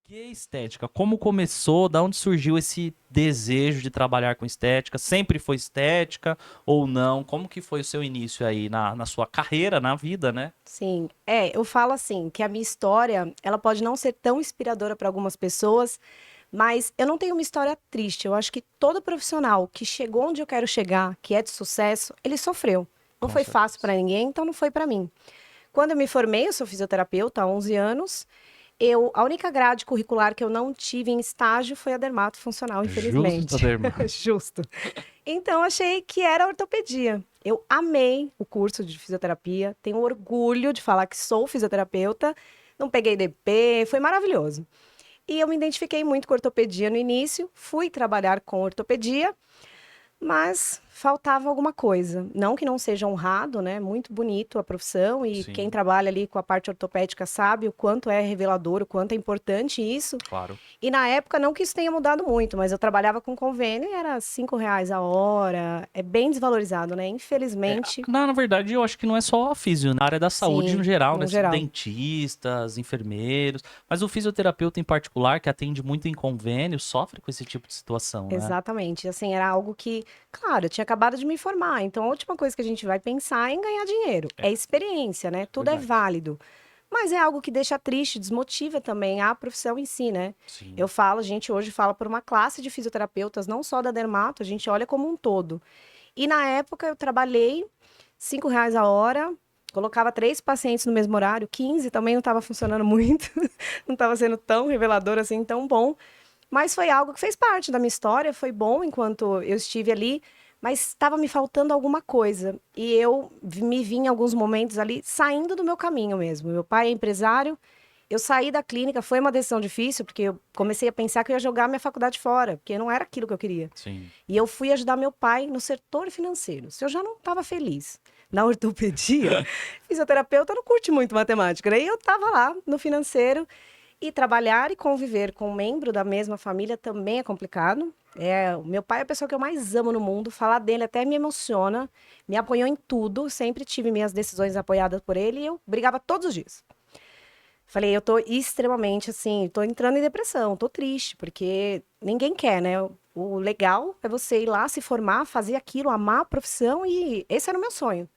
Que estética? Como começou? Da onde surgiu esse desejo de trabalhar com estética? Sempre foi estética ou não? Como que foi o seu início aí na sua carreira, na vida, né? Sim, eu falo assim, que a minha história, ela pode não ser tão inspiradora para algumas pessoas, mas eu não tenho uma história triste. Eu acho que todo profissional que chegou onde eu quero chegar, que é de sucesso, ele sofreu. Não Com foi fácil certeza. para ninguém, então não foi para mim. Quando eu me formei, eu sou fisioterapeuta há 11 anos. A única grade curricular que eu não tive em estágio foi a dermatofuncional, Justo, infelizmente. irmã. Justo. Então, achei que era ortopedia. Eu amei o curso de fisioterapia, tenho orgulho de falar que sou fisioterapeuta, não peguei DP, foi maravilhoso. E eu me identifiquei muito com ortopedia no início, fui trabalhar com ortopedia, mas faltava alguma coisa. Não que não seja honrado, né? Muito bonito a profissão e quem Sim, trabalha ali com a parte ortopédica sabe o quanto é revelador, o quanto é importante isso. claro. E na época, não que isso tenha mudado muito, mas eu trabalhava com convênio e era R$ 5 a hora. É bem desvalorizado, né? É, Infelizmente, na verdade, eu acho que não é só a físio, na área da saúde no sim, geral, né? no geral. Dentistas, enfermeiros, mas o fisioterapeuta em particular, que atende muito em convênio, sofre com esse tipo de situação, né? Exatamente. Assim, era algo que, claro, eu tinha acabado de me formar, então a última coisa que a gente vai pensar é em ganhar dinheiro. É, É experiência, né? Tudo é verdade. válido. Mas é algo que deixa triste, desmotiva também a profissão em si, né? Eu Sim. falo, a gente hoje fala por uma classe de fisioterapeutas, não só da dermato, a gente olha como um todo. E na época eu trabalhei R$ 5 a hora, colocava 3 pacientes no mesmo horário, 15 também não estava funcionando muito, não estava sendo tão revelador assim, tão bom. Mas foi algo que fez parte da minha história, foi bom enquanto eu estive ali, mas estava me faltando alguma coisa. E eu me vi em alguns momentos ali saindo do meu caminho mesmo. Meu pai é empresário, eu saí da clínica, foi uma decisão difícil, porque eu comecei a pensar que eu ia jogar minha faculdade fora, porque não era aquilo que eu queria. Sim. E eu fui ajudar meu pai no setor financeiro. Se eu já não estava feliz na ortopedia, fisioterapeuta não curte muito matemática, né? E eu estava lá no financeiro e trabalhar e conviver com um membro da mesma família também é complicado. O meu pai é a pessoa que eu mais amo no mundo. Falar dele até me emociona. Me apoiou em tudo. Sempre tive minhas decisões apoiadas por ele e eu brigava todos os dias. Falei, eu tô extremamente assim, tô entrando em depressão, tô triste, porque ninguém quer, né? O legal é você ir lá, se formar, fazer aquilo, amar a profissão e esse era o meu sonho.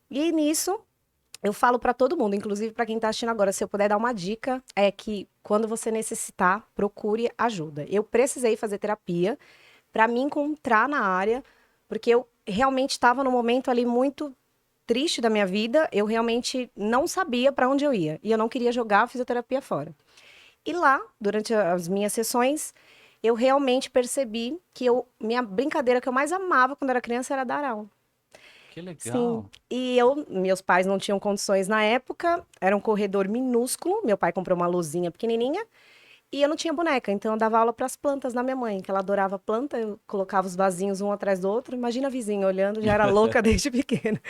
E nisso, eu falo pra todo mundo, inclusive pra quem tá assistindo agora, se eu puder dar uma dica, é que quando você necessitar, procure ajuda. Eu precisei fazer terapia pra me encontrar na área, porque eu realmente estava num momento ali muito triste da minha vida, eu realmente não sabia pra onde eu ia e eu não queria jogar a fisioterapia fora. E lá, durante as minhas sessões, eu realmente percebi que minha brincadeira que eu mais amava quando era criança era dar aula. Que Sim. legal. Meus pais não tinham condições na época, era um corredor minúsculo. Meu pai comprou uma luzinha pequenininha e eu não tinha boneca, então eu dava aula para as plantas da minha mãe, que ela adorava planta, eu colocava os vasinhos um atrás do outro. Imagina a vizinha olhando, já era louca desde pequena.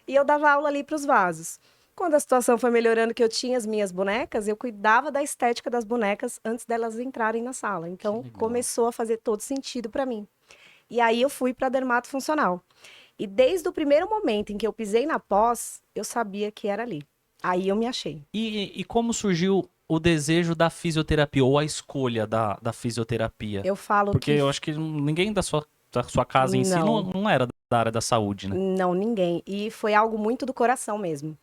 E eu dava aula ali para os vasos. Quando a situação foi melhorando, que eu tinha as minhas bonecas, eu cuidava da estética das bonecas antes delas entrarem na sala. Que Então legal. começou a fazer todo sentido para mim. E aí eu fui para dermato funcional. E desde o primeiro momento em que eu pisei na pós, eu sabia que era ali. Aí eu me achei. E como surgiu o desejo da fisioterapia ou a escolha da fisioterapia? Eu falo Porque que eu acho que ninguém da sua casa em si não, não, não era da área da saúde, né? não, ninguém. E foi algo muito do coração mesmo.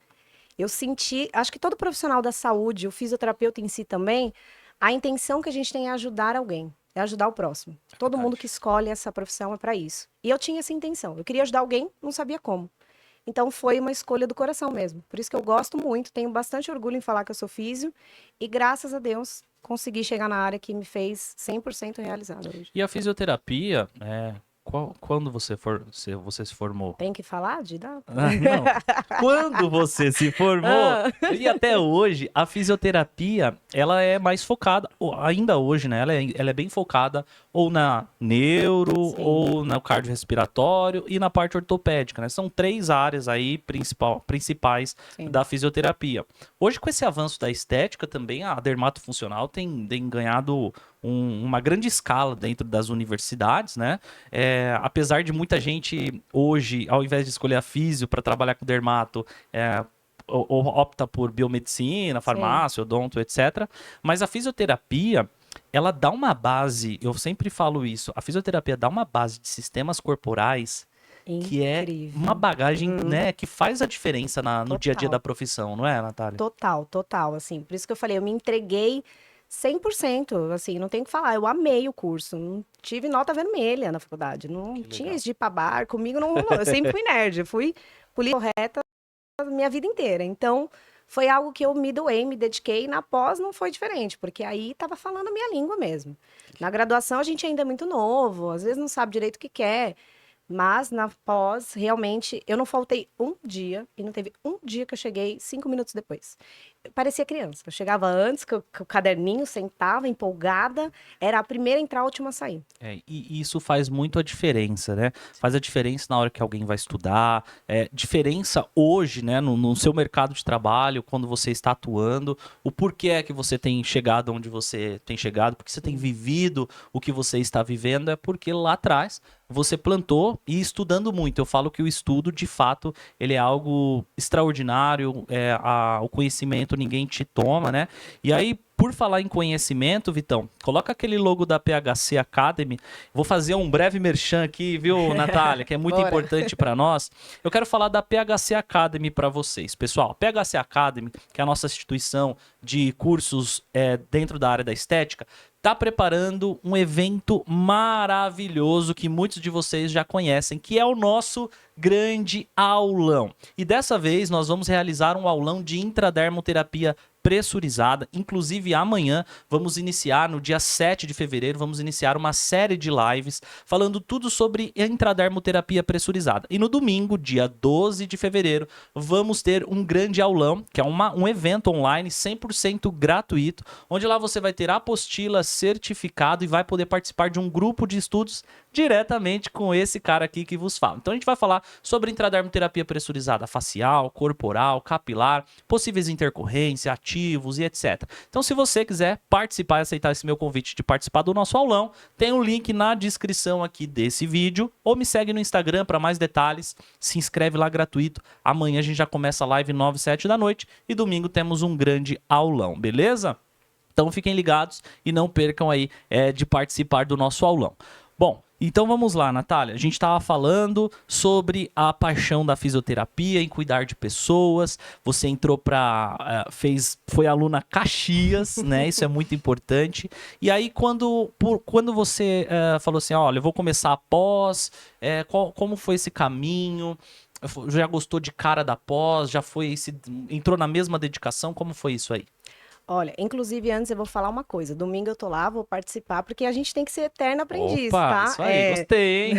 Eu senti, acho que todo profissional da saúde, o fisioterapeuta em si também, a intenção que a gente tem é ajudar alguém, é ajudar o próximo. É Todo mundo que verdade. escolhe essa profissão é para isso. E eu tinha essa intenção. Eu queria ajudar alguém, não sabia como. Então foi uma escolha do coração mesmo. Por isso que eu gosto muito, tenho bastante orgulho em falar que eu sou físio e graças a Deus consegui chegar na área que me fez 100% realizada hoje. E a fisioterapia, quando você se formou? Tem que falar de data? Ah, não. Quando você se formou, Ah, e até hoje, a fisioterapia, ela é mais focada, ou ainda hoje, né? Ela é bem focada ou na neuro, sim, ou no cardiorrespiratório e na parte ortopédica, né? São três áreas aí principais sim, da fisioterapia. Hoje, com esse avanço da estética, também a dermatofuncional tem ganhado uma grande escala dentro das universidades, né? Apesar de muita gente hoje, ao invés de escolher a físio para trabalhar com dermato, ou opta por biomedicina, farmácia, odonto, etc. Mas a fisioterapia, ela dá uma base, eu sempre falo isso, a fisioterapia dá uma base de sistemas corporais que é uma Incrível. bagagem, né, que faz a diferença no dia a dia da Total. profissão, não é, Natália? Total, total, assim. Por isso que eu falei, eu me entreguei 100%, assim, não tem o que falar. Eu amei o curso. Não tive nota vermelha na faculdade. Não Que tinha legal. isso de ir pra bar, comigo não rolou. Eu sempre fui nerd, eu fui política correta a minha vida inteira. Então, foi algo que eu me doei, me dediquei. Na pós não foi diferente, porque aí tava falando a minha língua mesmo. Na graduação a gente ainda é muito novo, às vezes não sabe direito o que quer. Mas na pós, realmente, eu não faltei um dia, e não teve um dia que eu cheguei 5 minutos depois. Eu parecia criança. Eu chegava antes, com o caderninho, sentava, empolgada, era a primeira a entrar, a última a sair. E isso faz muito a diferença, né? Faz a diferença na hora que alguém vai estudar, diferença hoje, né, no seu mercado de trabalho, quando você está atuando, o porquê é que você tem chegado onde você tem chegado, porque você tem vivido o que você está vivendo, é porque lá atrás você plantou e estudando muito. Eu falo que o estudo, de fato, ele é algo extraordinário, o conhecimento ninguém te toma, né? E aí, por falar em conhecimento, Vitão, coloca aquele logo da PHC Academy. Vou fazer um breve merchan aqui, viu, Natália, que é muito Bora. importante para nós. Eu quero falar da PHC Academy para vocês. Pessoal, a PHC Academy, que é a nossa instituição de cursos dentro da área da estética, está preparando um evento maravilhoso que muitos de vocês já conhecem, que é o nosso grande aulão. E dessa vez nós vamos realizar um aulão de intradermoterapia pressurizada. Inclusive amanhã vamos iniciar, no dia 7 de fevereiro, vamos iniciar uma série de lives falando tudo sobre intradermoterapia pressurizada. E no domingo, dia 12 de fevereiro, vamos ter um grande aulão, que é um evento online 100% gratuito, onde lá você vai ter apostila, certificado e vai poder participar de um grupo de estudos diretamente com esse cara aqui que vos fala. Então a gente vai falar sobre intradermoterapia pressurizada facial, corporal, capilar, possíveis intercorrências, ativos e etc. Então se você quiser participar e aceitar esse meu convite de participar do nosso aulão, tem um link na descrição aqui desse vídeo, ou me segue no Instagram para mais detalhes, se inscreve lá gratuito. Amanhã a gente já começa a live 9, 7 da noite e domingo temos um grande aulão, beleza? Então fiquem ligados e não percam aí de participar do nosso aulão. Bom, então vamos lá, Natália. A gente estava falando sobre a paixão da fisioterapia em cuidar de pessoas. Você entrou foi aluna Caxias, né? Isso é muito importante. E aí quando você falou assim, olha, eu vou começar a pós, como foi esse caminho? Já gostou de cara da pós? Entrou na mesma dedicação? Como foi isso aí? Olha, inclusive antes eu vou falar uma coisa. Domingo eu tô lá, vou participar, porque a gente tem que ser eterno aprendiz, Opa, tá? isso aí, gostei, hein?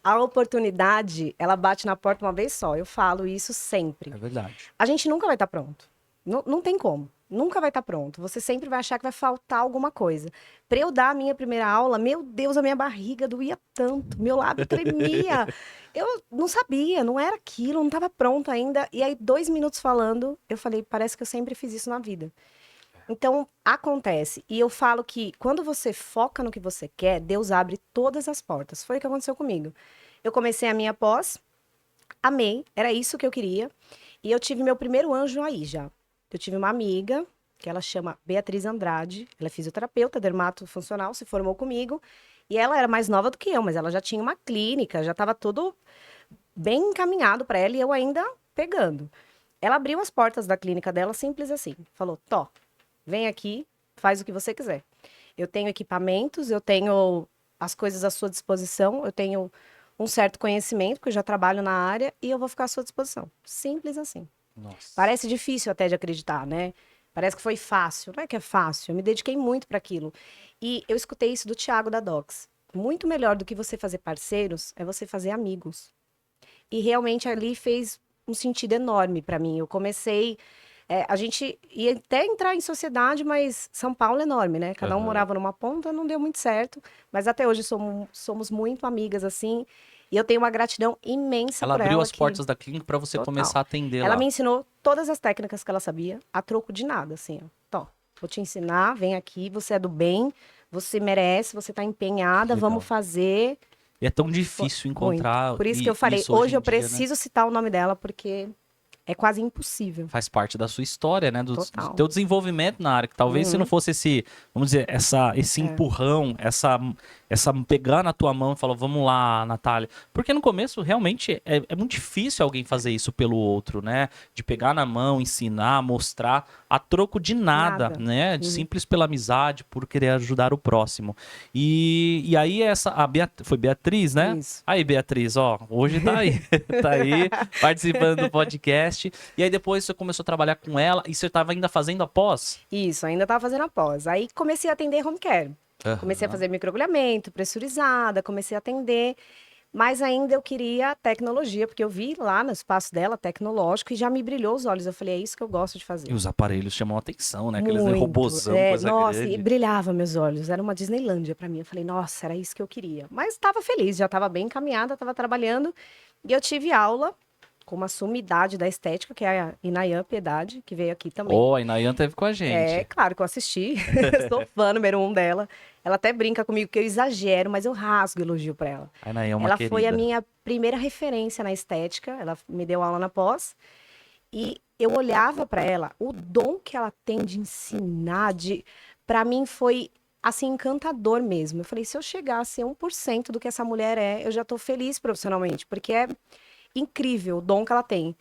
A oportunidade, ela bate na porta uma vez só. Eu falo isso sempre. É verdade. A gente nunca vai estar pronto. Não tem como. Nunca vai estar pronto. Você sempre vai achar que vai faltar alguma coisa. Para eu dar a minha primeira aula, meu Deus, a minha barriga doía tanto, meu lábio tremia. Eu não sabia, não era aquilo, não estava pronto ainda. E aí, 2 minutos falando, eu falei, parece que eu sempre fiz isso na vida. Então, acontece. E eu falo que quando você foca no que você quer, Deus abre todas as portas. Foi o que aconteceu comigo. Eu comecei a minha pós, amei, era isso que eu queria. E eu tive meu primeiro anjo aí já. Eu tive uma amiga, que ela chama Beatriz Andrade, ela é fisioterapeuta, dermatofuncional, se formou comigo. E ela era mais nova do que eu, mas ela já tinha uma clínica, já estava tudo bem encaminhado para ela e eu ainda pegando. Ela abriu as portas da clínica dela simples assim. Falou, Tó, vem aqui, faz o que você quiser. Eu tenho equipamentos, eu tenho as coisas à sua disposição, eu tenho um certo conhecimento, porque eu já trabalho na área, e eu vou ficar à sua disposição. Simples assim. Nossa. Parece difícil até de acreditar, né? Parece que foi fácil. Não é que é fácil, eu me dediquei muito para aquilo. E eu escutei isso do Thiago da Docs. Muito melhor do que você fazer parceiros é você fazer amigos. E realmente ali fez um sentido enorme para mim. Eu comecei. A gente ia até entrar em sociedade, mas São Paulo é enorme, né? Cada um morava numa ponta, não deu muito certo. Mas até hoje somos muito amigas, assim. E eu tenho uma gratidão imensa por ela. Ela abriu as portas da clínica para você começar a atender ela lá. me ensinou todas as técnicas que ela sabia, a troco de nada, assim, ó. Tó, vou te ensinar, vem aqui, você é do bem, você merece, você tá empenhada, Legal. vamos fazer. E é tão difícil encontrar. Por isso que eu falei, isso hoje eu em dia, né? preciso citar o nome dela, porque É quase impossível. Faz parte da sua história, né? Do Total. teu desenvolvimento na área. Que talvez se não fosse esse, vamos dizer, esse empurrão, essa pegar na tua mão e falar, vamos lá, Natália. Porque no começo, realmente, é muito difícil alguém fazer isso pelo outro, né? De pegar na mão, ensinar, mostrar, a troco de nada, né? De simples pela amizade, por querer ajudar o próximo. E aí foi Beatriz, né? Isso. Aí, Beatriz, ó, hoje tá aí. Tá aí, participando do podcast. E aí depois você começou a trabalhar com ela e você estava ainda fazendo a pós? Isso, ainda estava fazendo após. Aí comecei a atender home care. Comecei a fazer microagulhamento, pressurizada, comecei a atender. Mas ainda eu queria tecnologia, porque eu vi lá no espaço dela, tecnológico, e já me brilhou os olhos. Eu falei, é isso que eu gosto de fazer. E os aparelhos chamam a atenção, né? Aqueles Muito. robozão, coisa Nossa, grande. e brilhava meus olhos. Era uma Disneylândia pra mim. Eu falei, nossa, era isso que eu queria. Mas estava feliz, já estava bem encaminhada, estava trabalhando. E eu tive aula com uma sumidade da estética, que é a Inayan Piedade, que veio aqui também. Oh, a Inayan teve com a gente. É, claro que eu assisti. Sou fã número 1 dela. Ela até brinca comigo que eu exagero, mas eu rasgo elogio pra ela. A Inayan é uma Ela querida. foi a minha primeira referência na estética. Ela me deu aula na pós. E eu olhava pra ela, o dom que ela tem de ensinar, para mim foi assim encantador mesmo. Eu falei, se eu chegar a ser 1% do que essa mulher é, eu já tô feliz profissionalmente, porque é incrível o dom que ela tem.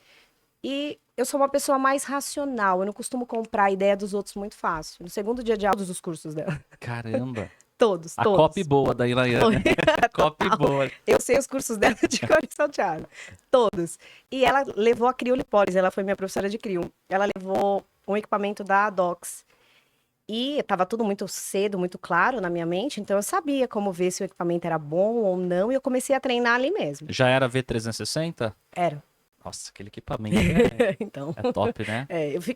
E eu sou uma pessoa mais racional, eu não costumo comprar a ideia dos outros muito fácil. No segundo dia de aula, todos os cursos dela. Caramba. Todos. A copy boa da Inayan, né? Copy boa. Eu sei os cursos dela de cor e salteado. Todos. E ela levou a criolipólise, ela foi minha professora de crio. Ela levou um equipamento da Dox. E estava tudo muito cedo, muito claro na minha mente, então eu sabia como ver se o equipamento era bom ou não, e eu comecei a treinar ali mesmo. Já era V360? Era. Nossa, aquele equipamento Então, é top, né?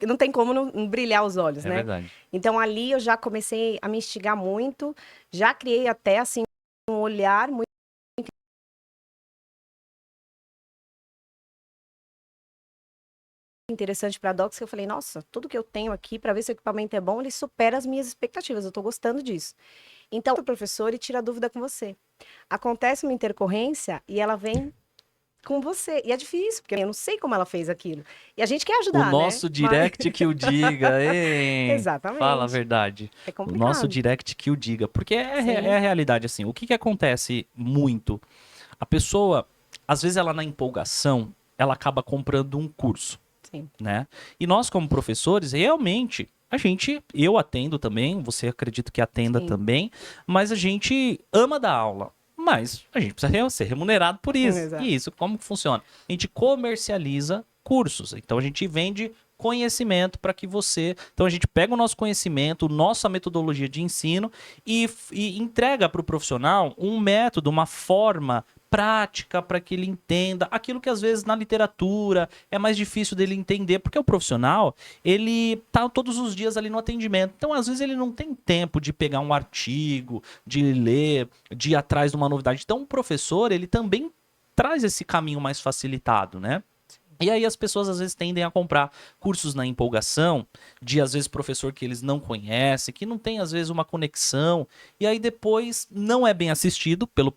não tem como não brilhar os olhos, É né? verdade. Então ali eu já comecei a me instigar muito, já criei até assim um olhar muito interessante para a Docs, que eu falei, nossa, tudo que eu tenho aqui para ver se o equipamento é bom, ele supera as minhas expectativas, eu tô gostando disso. Então, o professor e tira a dúvida com você. Acontece uma intercorrência e ela vem com você. E é difícil, porque eu não sei como ela fez aquilo. E a gente quer ajudar, O nosso né? direct que o diga, hein? Exatamente. Fala a verdade. É O complicado. nosso direct que o diga. Porque é a realidade, assim. O que acontece muito? A pessoa, às vezes ela na empolgação, ela acaba comprando um curso. Sim. Né? E nós, como professores, realmente, eu atendo também, você acredita que atenda também, mas a gente ama dar aula. Mas a gente precisa ser remunerado por isso. Exato. E isso, como que funciona? A gente comercializa cursos. Então a gente vende conhecimento para que você... Então a gente pega o nosso conhecimento, nossa metodologia de ensino e entrega para o profissional um método, uma forma prática para que ele entenda aquilo que às vezes na literatura é mais difícil dele entender, porque o profissional, ele tá todos os dias ali no atendimento. Então, às vezes ele não tem tempo de pegar um artigo, de ler, de ir atrás de uma novidade. Então, o professor, ele também traz esse caminho mais facilitado, né? E aí as pessoas às vezes tendem a comprar cursos na empolgação, de às vezes professor que eles não conhecem, que não tem às vezes uma conexão, e aí depois não é bem assistido pelo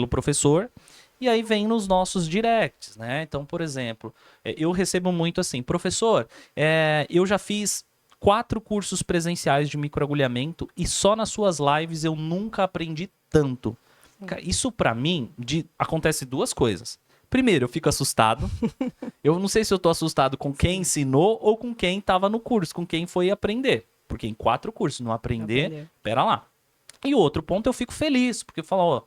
professor, e aí vem nos nossos directs, né? Então, por exemplo, eu recebo muito assim, professor, eu já fiz 4 cursos presenciais de microagulhamento e só nas suas lives eu nunca aprendi tanto. Isso pra mim acontece 2 coisas. Primeiro, eu fico assustado. Eu não sei se eu tô assustado com quem ensinou ou com quem tava no curso, com quem foi aprender. Porque em 4 cursos não aprender, pera lá. E outro ponto, eu fico feliz, porque eu falo, ó,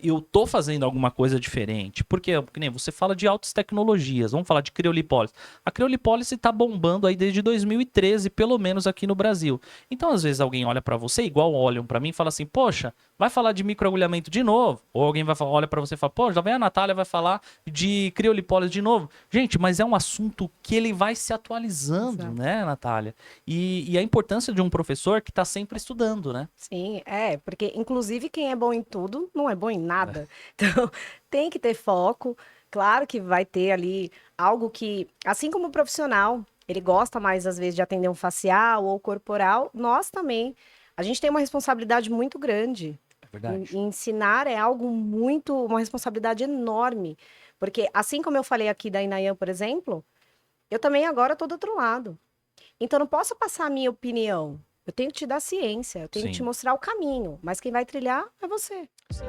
eu tô fazendo alguma coisa diferente. Porque nem você fala de altas tecnologias, vamos falar de criolipólise. A criolipólise tá bombando aí desde 2013, pelo menos aqui no Brasil. Então, às vezes, alguém olha pra você, igual olham pra mim e fala assim, poxa, vai falar de microagulhamento de novo? Ou alguém olha pra você e fala, pô, já vem a Natália, vai falar de criolipólise de novo. Gente, mas é um assunto que ele vai se atualizando, né, Natália? E a importância de um professor que tá sempre estudando, né? Sim, porque inclusive quem é bom em tudo não é bom em nada. Então, tem que ter foco. Claro que vai ter ali algo que, assim como o profissional, ele gosta mais às vezes de atender um facial ou corporal, nós também. A gente tem uma responsabilidade muito grande. É verdade. Ensinar é algo uma responsabilidade enorme. Porque assim como eu falei aqui da Inayan, por exemplo, Eu também agora tô do outro lado. Então, eu não posso passar a minha opinião. Eu tenho que te dar ciência, eu tenho que te Sim. mostrar o caminho. Mas quem vai trilhar é você. Sim.